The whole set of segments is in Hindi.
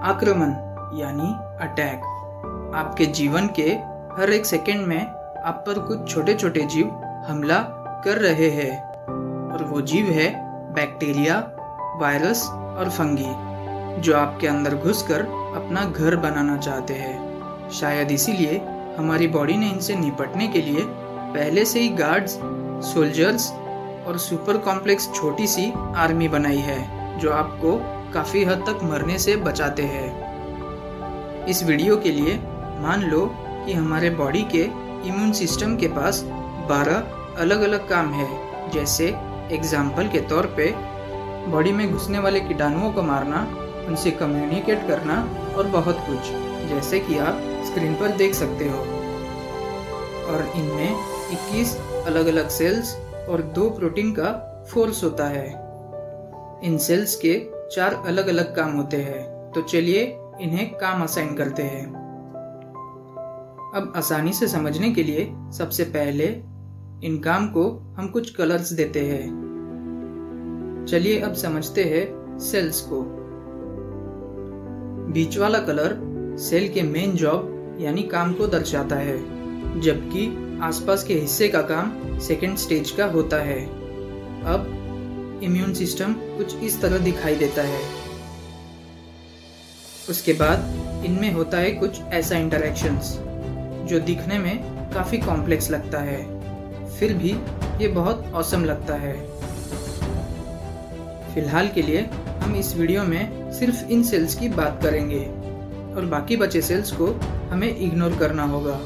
आक्रमण यानी अटैक। आपके जीवन के हर एक सेकंड में आप पर कुछ छोटे छोटे जीव हमला कर रहे हैं और वो जीव है बैक्टीरिया, वायरस और फंगी, जो आपके अंदर घुसकर अपना घर बनाना चाहते हैं। शायद इसीलिए हमारी बॉडी ने इनसे निपटने के लिए पहले से ही गार्ड्स, सोल्जर्स और सुपर कॉम्प्लेक्स छोटी सी आर्मी बनाई है, जो आपको काफ़ी हद तक मरने से बचाते हैं। इस वीडियो के लिए मान लो कि हमारे बॉडी के इम्यून सिस्टम के पास 12 अलग अलग काम है, जैसे एग्जाम्पल के तौर पे बॉडी में घुसने वाले कीटाणुओं को मारना, उनसे कम्युनिकेट करना और बहुत कुछ, जैसे कि आप स्क्रीन पर देख सकते हो। और इनमें 21 अलग अलग सेल्स और 2 प्रोटीन का फोर्स होता है। इन सेल्स के 4 अलग अलग काम होते हैं, तो चलिए इन्हें काम असाइन करते हैं। अब आसानी से समझने के लिए सबसे पहले इन काम को हम कुछ कलर्स देते हैं। चलिए अब समझते हैं सेल्स को। बीच वाला कलर सेल के मेन जॉब यानी काम को दर्शाता है, जबकि आसपास के हिस्से का काम सेकेंड स्टेज का होता है। अब इम्यून सिस्टम कुछ इस तरह दिखाई देता है। उसके बाद इनमें होता है कुछ ऐसा इंटरैक्शंस जो दिखने में काफ़ी कॉम्प्लेक्स लगता है, फिर भी ये बहुत ऑसम लगता है। फिलहाल के लिए हम इस वीडियो में सिर्फ इन सेल्स की बात करेंगे और बाकी बचे सेल्स को हमें इग्नोर करना होगा।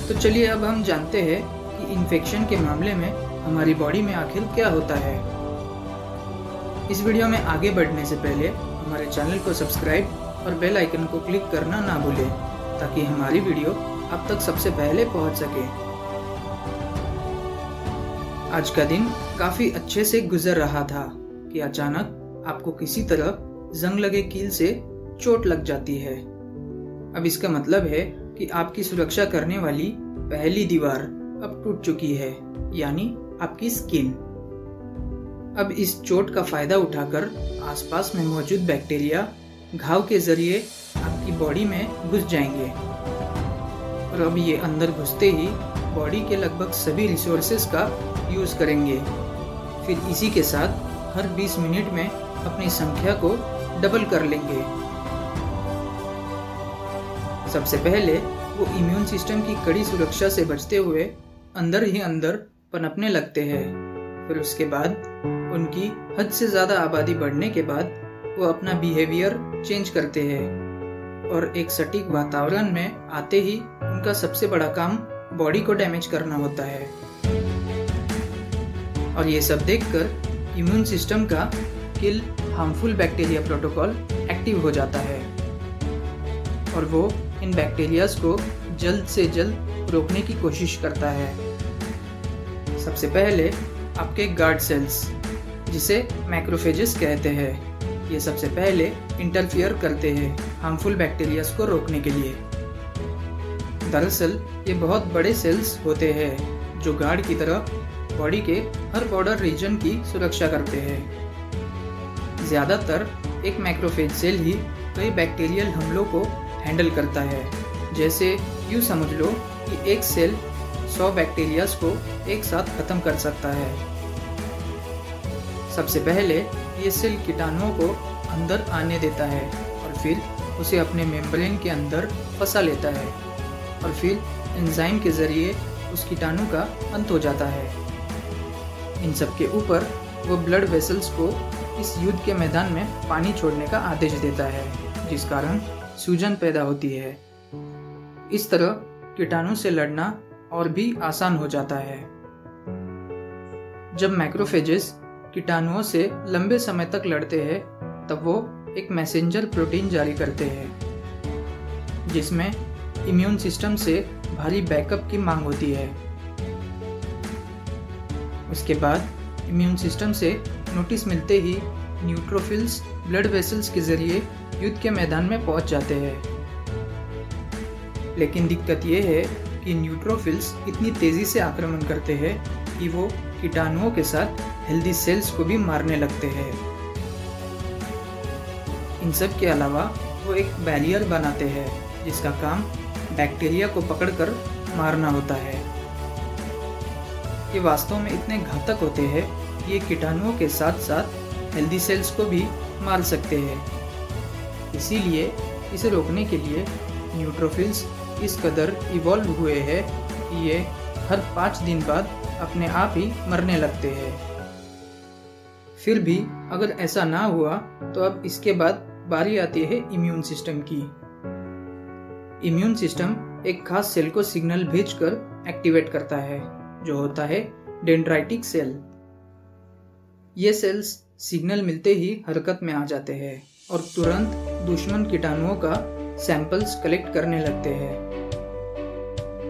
तो चलिए अब हम जानते हैं कि इन्फेक्शन के मामले में हमारी बॉडी में आखिर क्या होता है। इस वीडियो में आगे बढ़ने से पहले हमारे चैनल को सब्सक्राइब और बेल आइकन को क्लिक करना ना भूलें, ताकि हमारी वीडियो आप तक सबसे पहले पहुंच सके। आज का दिन काफी अच्छे से गुजर रहा था कि अचानक आपको किसी तरह जंग लगे कील से चोट लग जाती है। अब इसका मतलब है कि आपकी सुरक्षा करने वाली पहली दीवार अब टूट चुकी है, यानी आपकी स्किन। अब इस चोट का फायदा उठाकर आसपास में मौजूद बैक्टीरिया घाव के जरिए आपकी बॉडी में घुस जाएंगे और अब ये अंदर घुसते ही बॉडी के लगभग सभी रिसोर्सेज का यूज करेंगे। फिर इसी के साथ हर 20 मिनट में अपनी संख्या को डबल कर लेंगे। सबसे पहले वो इम्यून सिस्टम की कड़ी सुरक्षा से बचते हुए अंदर ही अंदर पनपने लगते हैं। फिर उसके बाद उनकी हद से ज़्यादा आबादी बढ़ने के बाद वो अपना बिहेवियर चेंज करते हैं और एक सटीक वातावरण में आते ही उनका सबसे बड़ा काम बॉडी को डैमेज करना होता है। और ये सब देखकर इम्यून सिस्टम का किल हार्मफुल बैक्टीरिया प्रोटोकॉल एक्टिव हो जाता है और वो इन बैक्टीरियाज को जल्द से जल्द रोकने की कोशिश करता है। सबसे पहले आपके गार्ड सेल्स, जिसे मैक्रोफेजेस कहते हैं, ये सबसे पहले इंटरफियर करते हैं हार्मफुल बैक्टीरियाज को रोकने के लिए। दरअसल ये बहुत बड़े सेल्स होते हैं जो गार्ड की तरह बॉडी के हर बॉर्डर रीजन की सुरक्षा करते हैं। ज़्यादातर एक मैक्रोफेज सेल ही कई बैक्टीरियल हमलों को हैंडल करता है। जैसे यूँ समझ लो कि एक सेल 100 बैक्टीरियाज को एक साथ खत्म कर सकता है। सबसे पहले ये सेल कीटाणुओं को अंदर आने देता है और फिर उसे अपने मेम्ब्रेन के अंदर फंसा लेता है और फिर एंजाइम के जरिए उस कीटाणु का अंत हो जाता है। इन सब के ऊपर वो ब्लड वेसल्स को इस युद्ध के मैदान में पानी छोड़ने का आदेश देता है, जिस कारण सूजन पैदा होती है। इस तरह कीटाणु से लड़ना और भी आसान हो जाता है। जब मैक्रोफेजेस कीटाणुओं से लंबे समय तक लड़ते हैं, तब वो एक मैसेंजर प्रोटीन जारी करते हैं, जिसमें इम्यून सिस्टम से भारी बैकअप की मांग होती है। उसके बाद इम्यून सिस्टम से नोटिस मिलते ही न्यूट्रोफिल्स ब्लड वेसल्स के जरिए युद्ध के मैदान में पहुंच जाते हैं। लेकिन दिक्कत ये है कि न्यूट्रोफिल्स इतनी तेजी से आक्रमण करते हैं कि वो कीटाणुओं के साथ हेल्दी सेल्स को भी मारने लगते हैं। इन सब के अलावा वो एक बैरियर बनाते हैं जिसका काम बैक्टीरिया को पकड़कर मारना होता है। ये वास्तव में इतने घातक होते हैं कि ये कीटाणुओं के साथ साथ हेल्दी सेल्स को भी मार सकते हैं। इसीलिए इसे रोकने के लिए न्यूट्रोफिल्स इस कदर इवॉल्व हुए हैं कि ये हर 5 दिन बाद अपने आप ही मरने लगते हैं। फिर भी अगर ऐसा ना हुआ तो अब इसके बाद बारी आती है इम्यून सिस्टम की। इम्यून सिस्टम एक खास सेल को सिग्नल भेजकर एक्टिवेट करता है जो होता है डेंड्राइटिक सेल। ये सेल्स सिग्नल मिलते ही हरकत में आ जाते हैं और तुरंत दुश्मन कीटाणुओं का सैंपल्स कलेक्ट करने लगते हैं।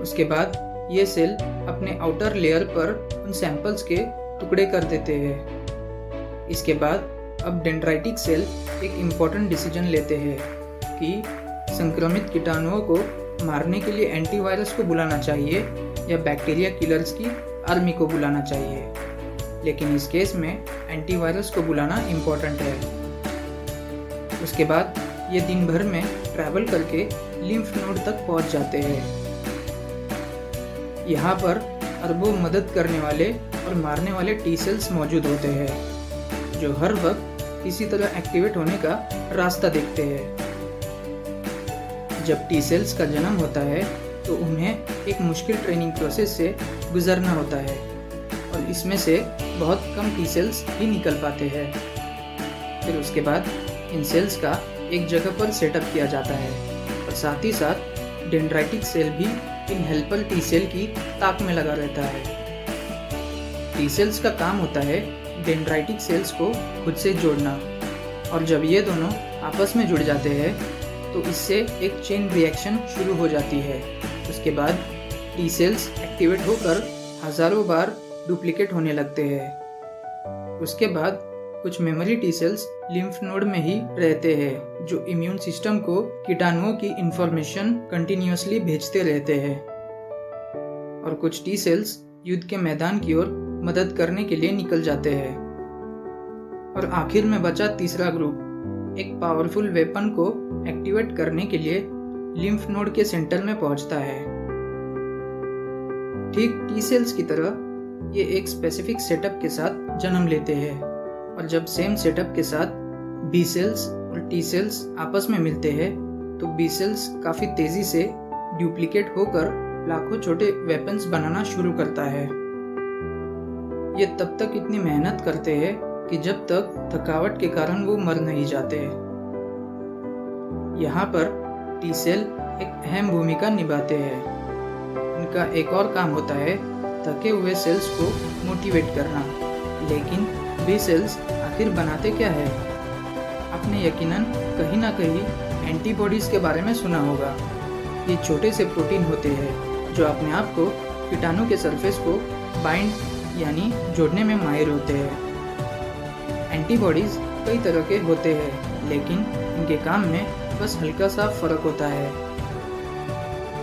उसके बाद ये सेल अपने आउटर लेयर पर उन सैंपल्स के टुकड़े कर देते हैं। इसके बाद अब डेंड्राइटिक सेल एक इम्पोर्टेंट डिसीजन लेते हैं कि संक्रमित कीटाणुओं को मारने के लिए एंटीवायरस को बुलाना चाहिए या बैक्टीरिया किलर्स की आर्मी को बुलाना चाहिए। लेकिन इस केस में एंटीवायरस को बुलाना इम्पोर्टेंट है। उसके बाद ये दिन भर में ट्रैवल करके लिम्फ नोड तक पहुंच जाते हैं। यहाँ पर अरबों मदद करने वाले और मारने वाले टी सेल्स मौजूद होते हैं जो हर वक्त किसी तरह एक्टिवेट होने का रास्ता देखते हैं। जब टी सेल्स का जन्म होता है तो उन्हें एक मुश्किल ट्रेनिंग प्रोसेस से गुजरना होता है और इसमें से बहुत कम टी सेल्स ही निकल पाते हैं। फिर उसके बाद इन सेल्स का एक जगह पर सेटअप किया जाता है और साथ ही साथ डेंड्राइटिक सेल भी इन हेल्पर टी सेल की ताक में लगा रहता है। टी सेल्स का काम होता है डेंड्राइटिक सेल्स को खुद से जोड़ना और जब ये दोनों आपस में जुड़ जाते हैं तो इससे एक चेन रिएक्शन शुरू हो जाती है। उसके बाद टी सेल्स एक्टिवेट होकर हजारों बार डुप्लीकेट होने लगते हैं। उसके बाद कुछ memory T cells lymph node में ही रहते हैं जो इम्यून सिस्टम को कीटाणुओं की इंफॉर्मेशन कंटिन्यूअसली भेजते रहते हैं और कुछ टी सेल्स युद्ध के मैदान की ओर मदद करने के लिए निकल जाते हैं। और आखिर में बचा तीसरा ग्रुप एक पावरफुल वेपन को एक्टिवेट करने के लिए लिम्फ नोड के सेंटर में पहुंचता है। ठीक टी सेल्स की तरह ये एक स्पेसिफिक सेटअप के साथ जन्म लेते हैं और जब सेम सेटअप के साथ बी सेल्स और टी सेल्स आपस में मिलते हैं तो बी सेल्स काफी तेजी से डुप्लीकेट होकर लाखों छोटे वेपन्स बनाना शुरू करता है। ये तब तक इतनी मेहनत करते हैं कि जब तक थकावट के कारण वो मर नहीं जाते। यहाँ पर टी सेल एक अहम भूमिका निभाते हैं। उनका एक और काम होता है थके हुए सेल्स को मोटिवेट करना। लेकिन बी सेल्स आखिर बनाते क्या है? आपने यकीनन कहीं ना कहीं एंटीबॉडीज के बारे में सुना होगा। ये छोटे से प्रोटीन होते हैं जो अपने आप को कीटाणु के सरफेस को बाइंड यानी जोड़ने में माहिर होते हैं। एंटीबॉडीज कई तरह के होते हैं लेकिन इनके काम में बस हल्का सा फर्क होता है।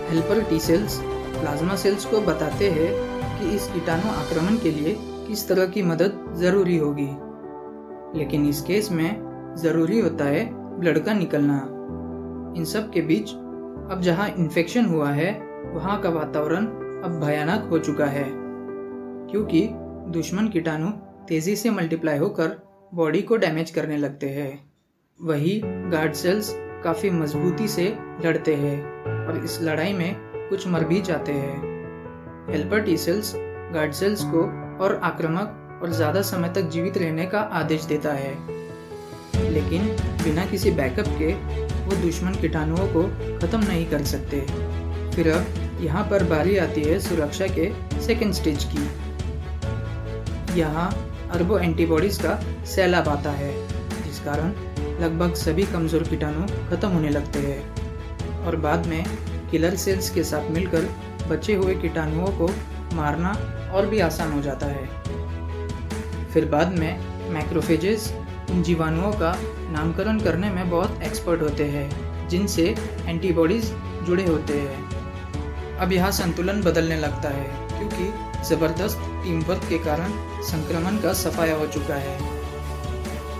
Helper T cells plasma cells को बताते हैं कि इस कीटाणु आक्रमण के लिए किस तरह की मदद ज़रूरी होगी, लेकिन इस केस में ज़रूरी होता है ब्लड का निकलना। इन सब के बीच अब जहाँ इन्फेक्शन हुआ है वहाँ का वातावरण अब भयानक हो चुका है क्योंकि दुश्मन कीटाणु तेजी से मल्टीप्लाई होकर बॉडी को डैमेज करने लगते हैं। वही गार्ड सेल्स काफ़ी मजबूती से लड़ते हैं और इस लड़ाई में कुछ मर भी जाते हैं। Helper T cells guard cells को और आक्रामक और ज़्यादा समय तक जीवित रहने का आदेश देता है, लेकिन बिना किसी बैकअप के वो दुश्मन कीटाणुओं को ख़त्म नहीं कर सकते। फिर अब यहाँ पर बारी आती है सुरक्षा के सेकेंड स्टेज की। यहाँ अरबों एंटीबॉडीज़ का सैलाब आता है जिस कारण लगभग सभी कमज़ोर कीटाणु खत्म होने लगते हैं और बाद में किलर सेल्स के साथ मिलकर बचे हुए कीटाणुओं को मारना और भी आसान हो जाता है। फिर बाद में मैक्रोफेजेस इन जीवाणुओं का नामकरण करने में बहुत एक्सपर्ट होते हैं जिनसे एंटीबॉडीज़ जुड़े होते हैं। अब यहाँ संतुलन बदलने लगता है क्योंकि ज़बरदस्त टीम वर्क के कारण संक्रमण का सफाया हो चुका है।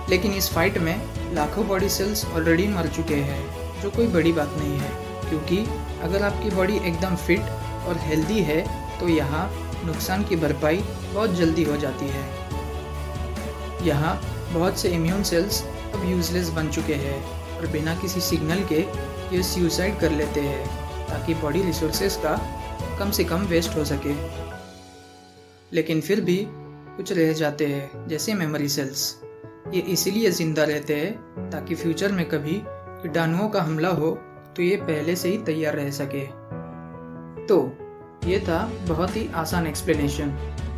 लेकिन इस फाइट में लाखों बॉडी सेल्स ऑलरेडी मर चुके हैं। जो कोई बड़ी बात नहीं है, क्योंकि अगर आपकी बॉडी एकदम फिट और हेल्दी है तो यहाँ नुकसान की भरपाई बहुत जल्दी हो जाती है। यहाँ बहुत से इम्यून सेल्स अब यूजलेस बन चुके हैं और बिना किसी सिग्नल के ये सुसाइड कर लेते हैं ताकि बॉडी रिसोर्सेज का कम से कम वेस्ट हो सके। लेकिन फिर भी कुछ रह जाते हैं, जैसे मेमोरी सेल्स। ये इसीलिए जिंदा रहते हैं ताकि फ्यूचर में कभी कीटाणुओं का हमला हो तो ये पहले से ही तैयार रह सके। तो ये था बहुत ही आसान एक्सप्लेनेशन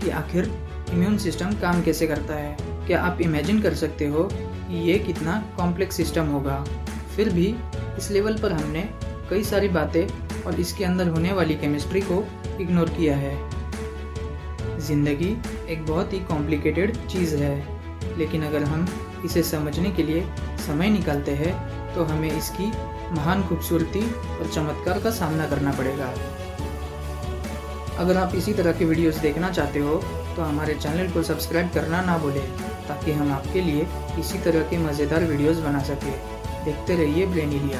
कि आखिर इम्यून सिस्टम काम कैसे करता है। क्या आप इमेजिन कर सकते हो कि ये कितना कॉम्प्लेक्स सिस्टम होगा? फिर भी इस लेवल पर हमने कई सारी बातें और इसके अंदर होने वाली केमिस्ट्री को इग्नोर किया है। ज़िंदगी एक बहुत ही कॉम्प्लिकेटेड चीज़ है, लेकिन अगर हम इसे समझने के लिए समय निकालते हैं तो हमें इसकी महान खूबसूरती और चमत्कार का सामना करना पड़ेगा। अगर आप इसी तरह के वीडियोस देखना चाहते हो तो हमारे चैनल को सब्सक्राइब करना ना भूलें, ताकि हम आपके लिए इसी तरह के मज़ेदार वीडियोस बना सकें। देखते रहिए ब्रेनिलिया।